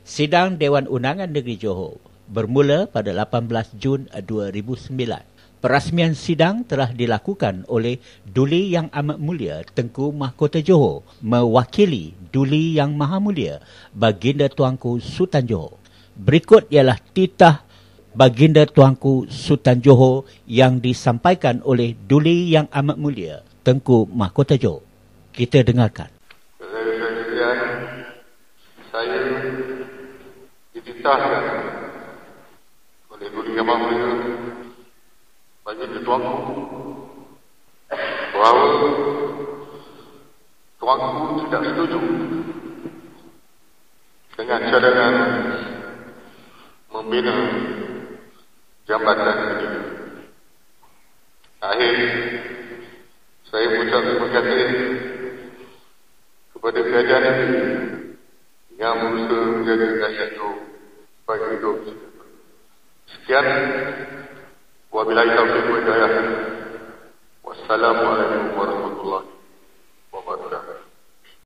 Sidang Dewan Undangan Negeri Johor bermula pada 18 Jun 2009. Perasmian sidang telah dilakukan oleh Duli Yang Amat Mulia Tengku Mahkota Johor mewakili Duli Yang Maha Mulia Baginda Tuanku Sultan Johor. Berikut ialah titah Baginda Tuanku Sultan Johor yang disampaikan oleh Duli Yang Amat Mulia Tengku Mahkota Johor. Kita dengarkan. Saya dititahkan oleh Duli Yang Maha Mulia Baginda Tuanku bahawa Tuanku tidak setuju dengan cadangan membina jambatan ini. Akhir, saya mengucap terima kasih kepada kerajaan ini yang berusaha menjaga rakyat Johor supaya hidup. Sekian. Wabillahi taufiq wal hidayah. Wassalamualaikum warahmatullahi wabarakatuh.